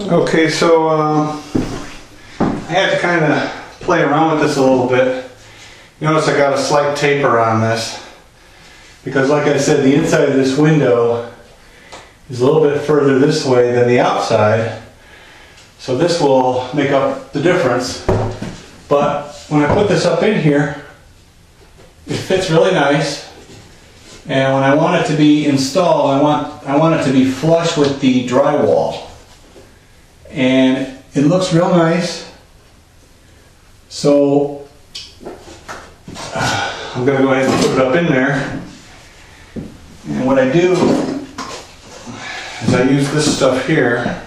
Okay, so I had to kind of play around with this a little bit. Notice I got a slight taper on this because, like I said, the inside of this window is a little bit further this way than the outside, so this will make up the difference. But when I put this up in here, it fits really nice, and when I want it to be installed, I want it to be flush with the drywall, and it looks real nice. So I'm going to go ahead and put it up in there, and what I do is I use this stuff here,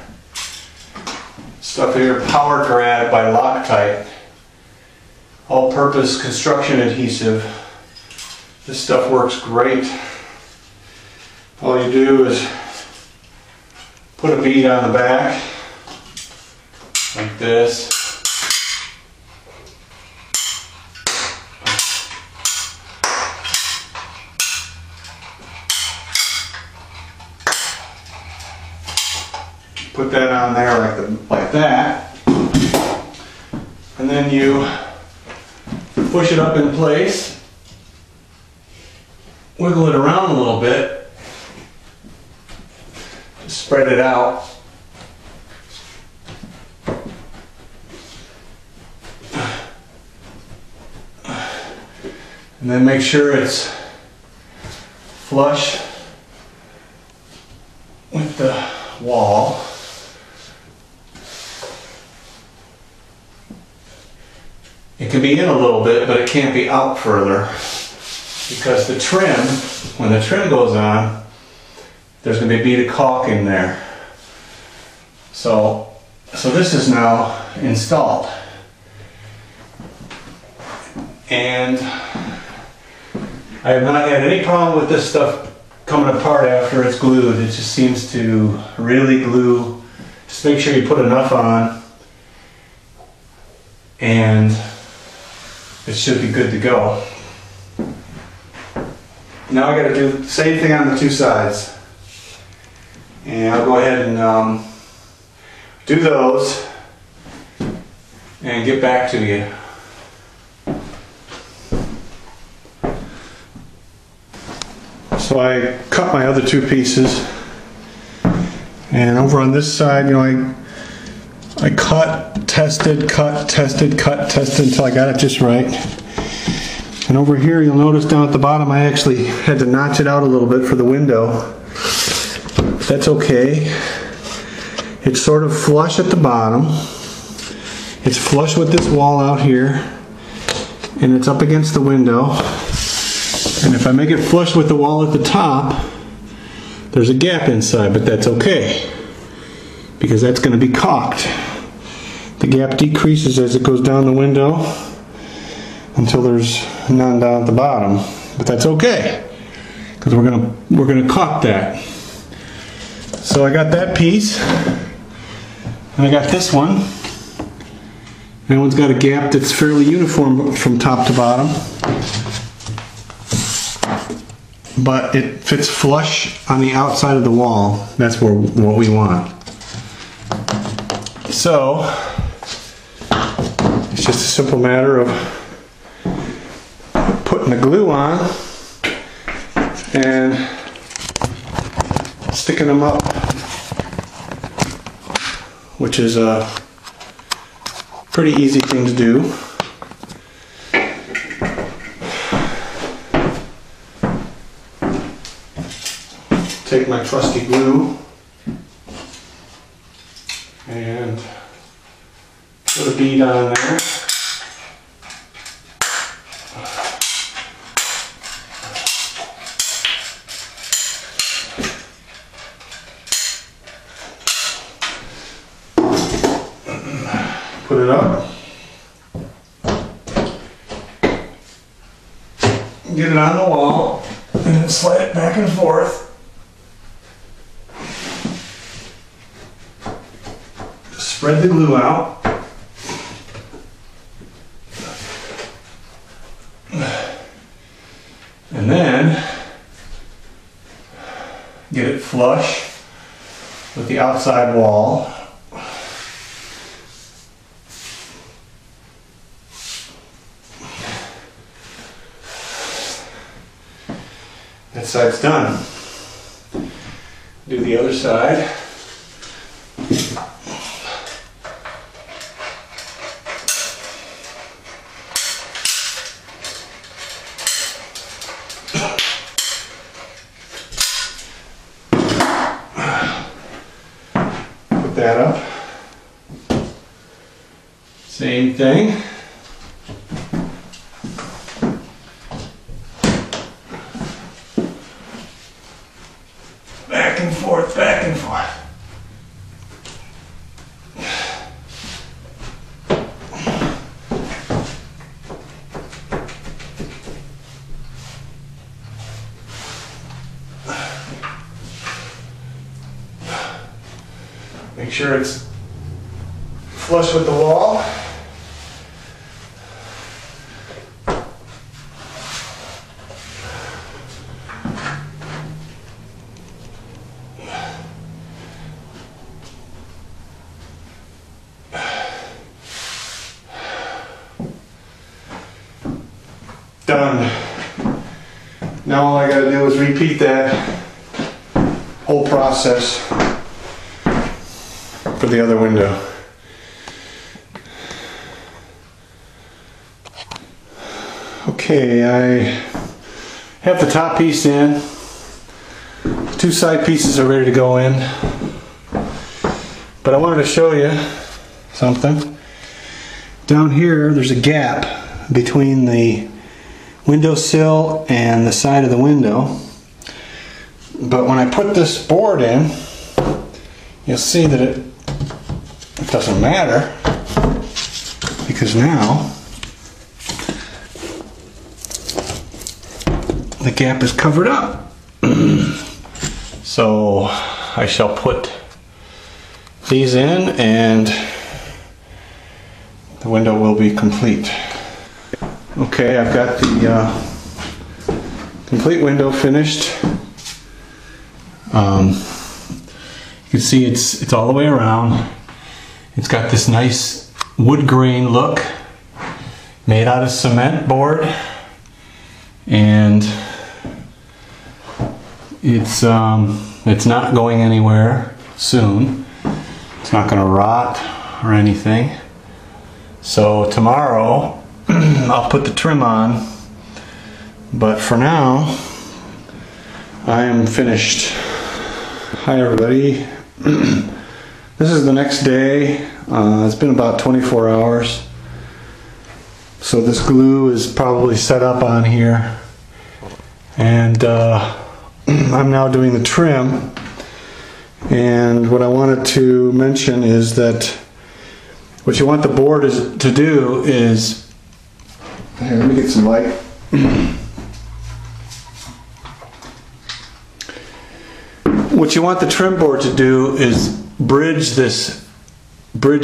Power Grab by Loctite, all-purpose construction adhesive. This stuff works great. All you do is put a bead on the back like this. Put that on there like that, and then you push it up in place, wiggle it around a little bit, spread it out, and then make sure it's flush with the wall. It can be in a little bit, but it can't be out further, because the trim, when the trim goes on, there's going to be a bead of caulk in there. So this is now installed, and I have not had any problem with this stuff coming apart after it's glued. It just seems to really glue. Just make sure you put enough on, and it should be good to go. Now I got to do the same thing on the two sides, and I'll go ahead and do those and get back to you. So I cut my other two pieces, and over on this side, you know, I cut, tested until I got it just right. And over here, you'll notice down at the bottom, I actually had to notch it out a little bit for the window. That's okay. It's sort of flush at the bottom. It's flush with this wall out here, and it's up against the window. And if I make it flush with the wall at the top, there's a gap inside, but that's okay, because that's going to be caulked. The gap decreases as it goes down the window until there's none down at the bottom, but that's okay, because we're gonna caulk that. So I got that piece, and I got this one. That one's got a gap that's fairly uniform from top to bottom, but it fits flush on the outside of the wall. That's what we want. So it's just a simple matter of putting the glue on and sticking them up, which is a pretty easy thing to do. Take my trusty glue and put a bead on there. Put it up. Get it on the wall and then slide it back and forth. Spread the glue out. And then get it flush with the outside wall. side's done. Do the other side. Put that up. Same thing. Back and forth, back and forth. Make sure it's flush with the wall. Done. Now all I gotta do is repeat that whole process for the other window. Okay, I have the top piece in. The two side pieces are ready to go in. But I wanted to show you something. Down here there's a gap between the windowsill and the side of the window. But when I put this board in, you'll see that it doesn't matter, because now the gap is covered up. So I shall put these in and the window will be complete. Okay, I've got the complete window finished. You can see it's all the way around. It's got this nice wood grain look, made out of cement board, and it's not going anywhere soon. It's not going to rot or anything. So tomorrow I'll put the trim on, but for now I am finished. Hi everybody. This is the next day. It's been about 24 hours. So this glue is probably set up on here. And I'm now doing the trim. And what I wanted to mention is that what you want the board to do is, here, let me get some light. What you want the trim board to do is bridge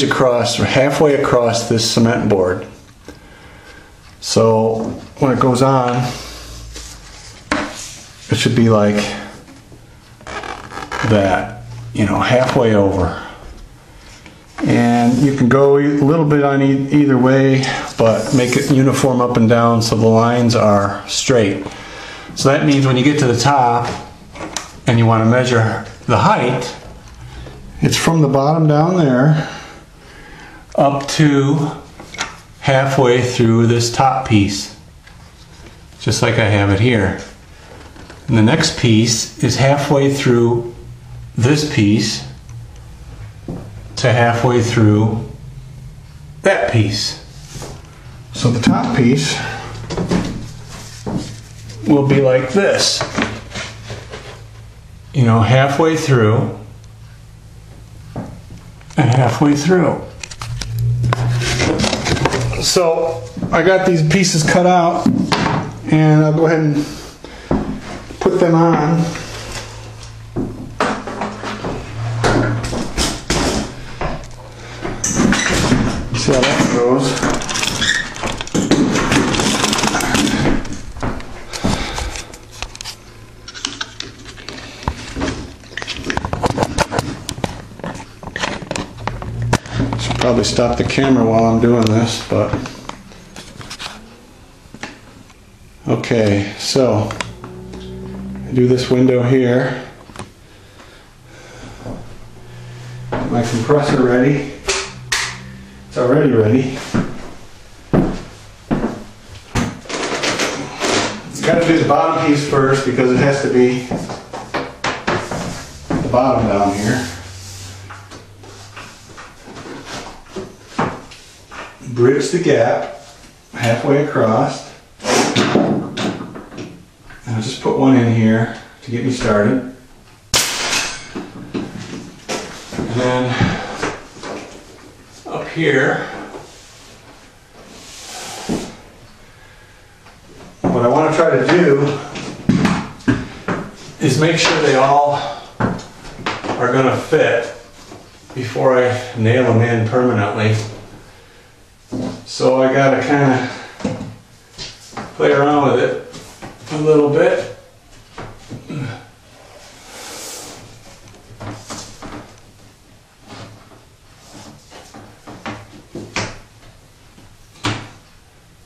across, or halfway across this cement board. So when it goes on, it should be like that, you know, halfway over. And you can go a little bit on either way, but make it uniform up and down so the lines are straight. So that means when you get to the top and you want to measure the height, it's from the bottom down there up to halfway through this top piece, just like I have it here. And the next piece is halfway through this piece to halfway through that piece. So the top piece will be like this, you know, halfway through and halfway through. So I got these pieces cut out, and I'll go ahead and put them on. See how that goes. Should probably stop the camera while I'm doing this, but okay, so do this window here. Get my compressor ready. It's already ready. Got to do the bottom piece first because it has to be the bottom down here. Bridge the gap halfway across. And I'll just put one in here to get me started. And then up here, what I want to try to do is make sure they all are going to fit before I nail them in permanently. So I got to kind of play around with it a little bit.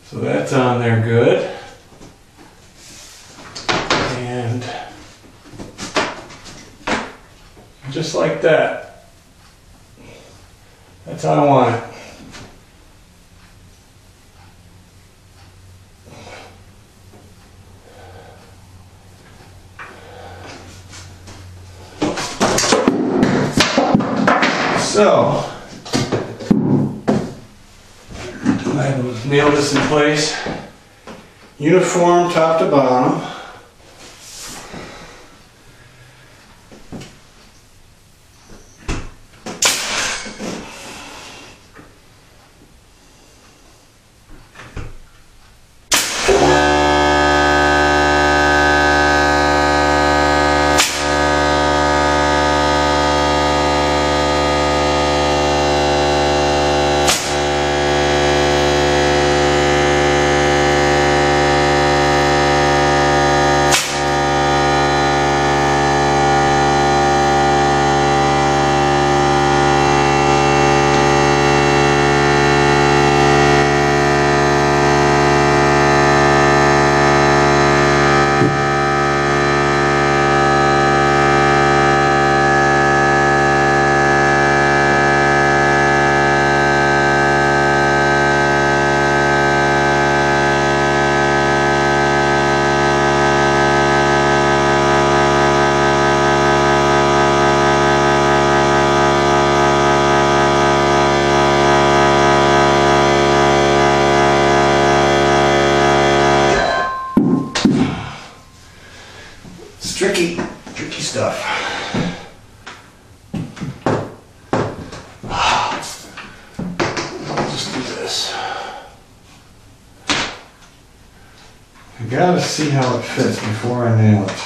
So that's on there good. And just like that. That's how I want it. So, I nailed this in place, uniform top to bottom. Tricky stuff. I'll just do this. I gotta see how it fits before I nail it.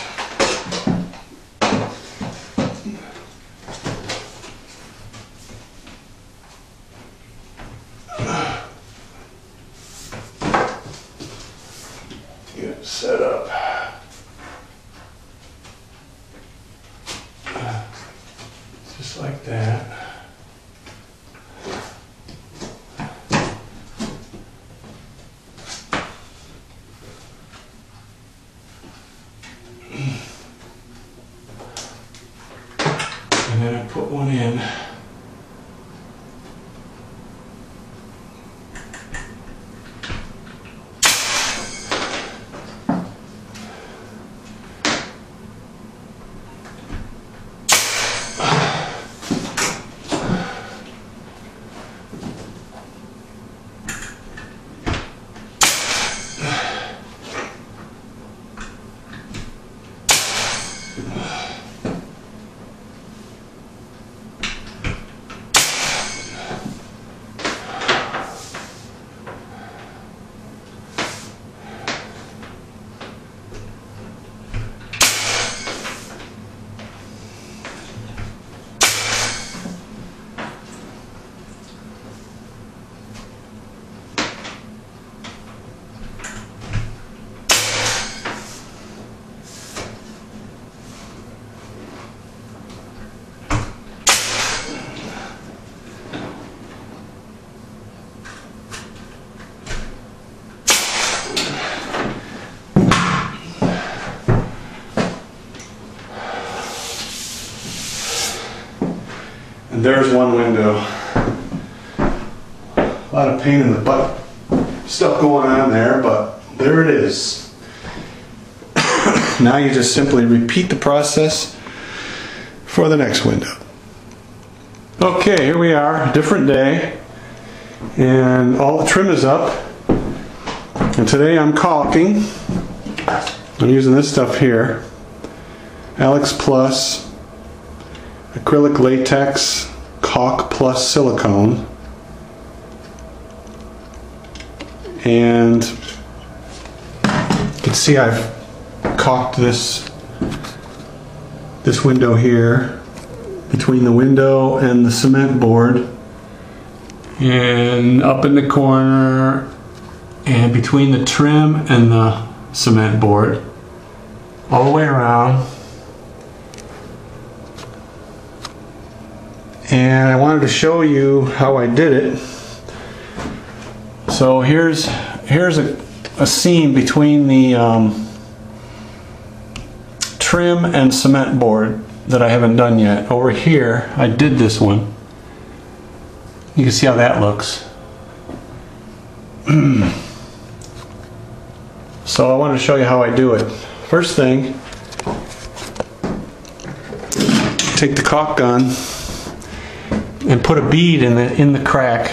Get it set up. Just like that. And then I put one in. And there's one window. A lot of pain in the butt stuff going on there, but there it is. Now you just simply repeat the process for the next window. Okay, here we are, different day, and all the trim is up. And today I'm caulking. I'm using this stuff here, Alex Plus acrylic latex caulk plus silicone, and you can see I've caulked this window here between the window and the cement board, and up in the corner, and between the trim and the cement board, all the way around. And I wanted to show you how I did it. So here's a seam between the trim and cement board that I haven't done yet. Over here I did this one. You can see how that looks. So I want to show you how I do it. First thing, take the caulk gun and put a bead in the crack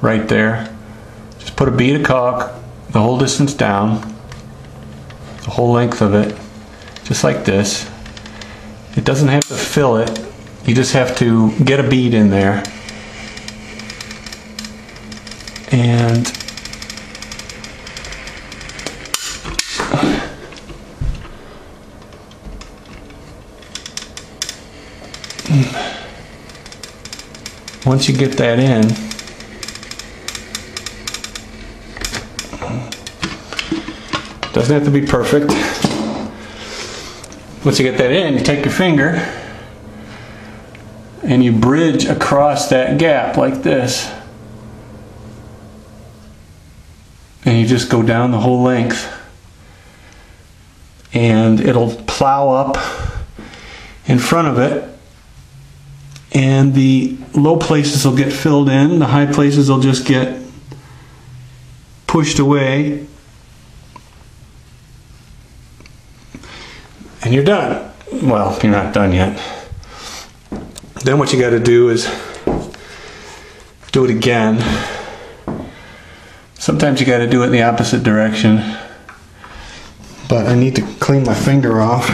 right there. Just put a bead of caulk the whole distance down, the whole length of it, just like this. It doesn't have to fill it, you just have to get a bead in there. And once you get that in, doesn't have to be perfect. Once you get that in, you take your finger and you bridge across that gap like this. And you just go down the whole length, and it'll plow up in front of it, and the low places will get filled in, the high places will just get pushed away, and you're done. Well, you're not done yet. Then what you got to do is do it again. Sometimes you got to do it in the opposite direction, but I need to clean my finger off.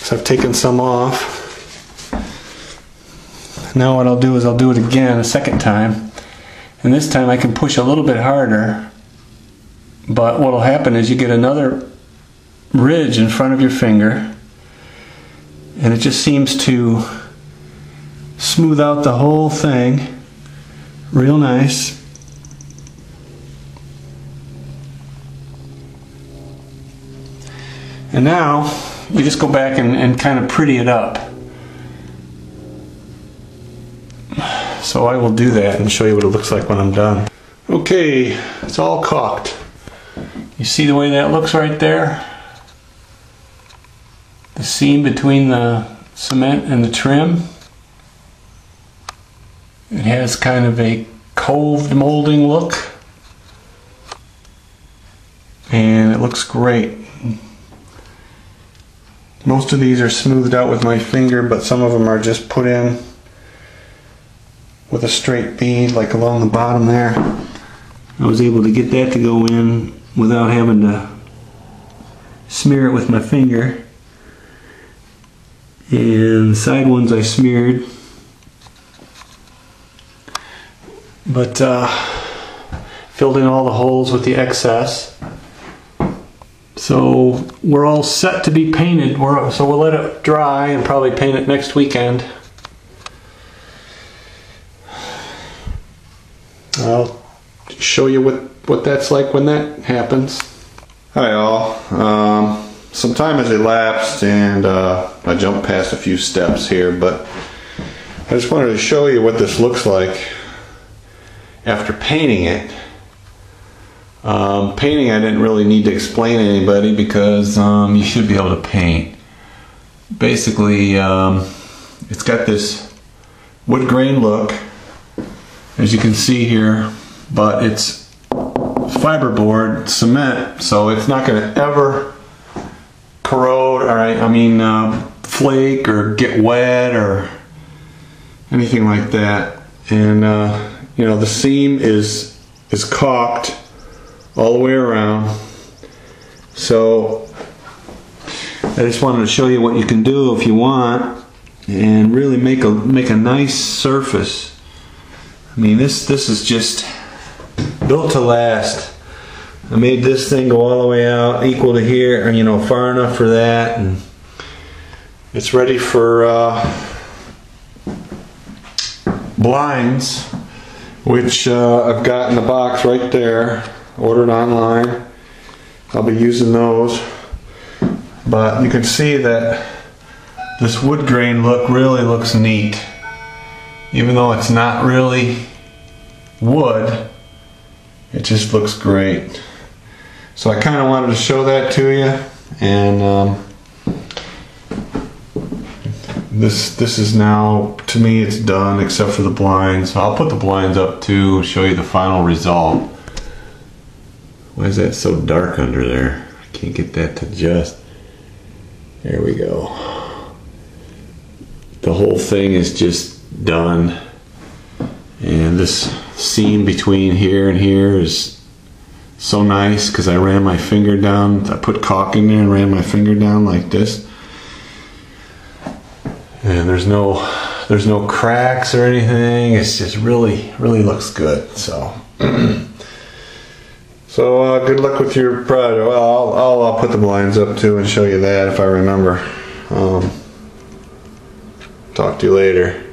So I've taken some off. Now what I'll do is I'll do it again a second time, and this time I can push a little bit harder, but what will happen is you get another ridge in front of your finger, and it just seems to smooth out the whole thing real nice. And now you just go back and kind of pretty it up. So I will do that and show you what it looks like when I'm done. Okay, it's all caulked. You see the way that looks right there? The seam between the cement and the trim. It has kind of a coved molding look, and it looks great. Most of these are smoothed out with my finger, but some of them are just put in with a straight bead, like along the bottom there. I was able to get that to go in without having to smear it with my finger. And the side ones I smeared, but filled in all the holes with the excess. So we're all set to be painted. So we'll let it dry and probably paint it next weekend. I'll show you what that's like when that happens. Hi all. Some time has elapsed, and I jumped past a few steps here, but I just wanted to show you what this looks like after painting it. Painting I didn't really need to explain to anybody, because you should be able to paint. Basically, It's got this wood grain look, as you can see here, but it's fiberboard cement, so it's not going to ever corrode, flake or get wet or anything like that. And you know, the seam is caulked all the way around. So I just wanted to show you what you can do if you want, and really make a nice surface. I mean, this is just built to last. I made this thing go all the way out, equal to here, or, you know, far enough for that, and it's ready for blinds, which I've got in the box right there, ordered online. I'll be using those, but you can see that this wood grain look really looks neat, even though it's not really wood. It just looks great. So I kind of wanted to show that to you, and this is now, to me, it's done except for the blinds. I'll put the blinds up too, show you the final result. Why is that so dark under there? I can't get that to adjust. There we go. The whole thing is just done, and this seam between here and here is so nice because I ran my finger down. I put caulk in there and ran my finger down like this, and there's no cracks or anything. It's just really looks good. So so good luck with your project. Well, I'll put the blinds up too and show you that if I remember. Talk to you later.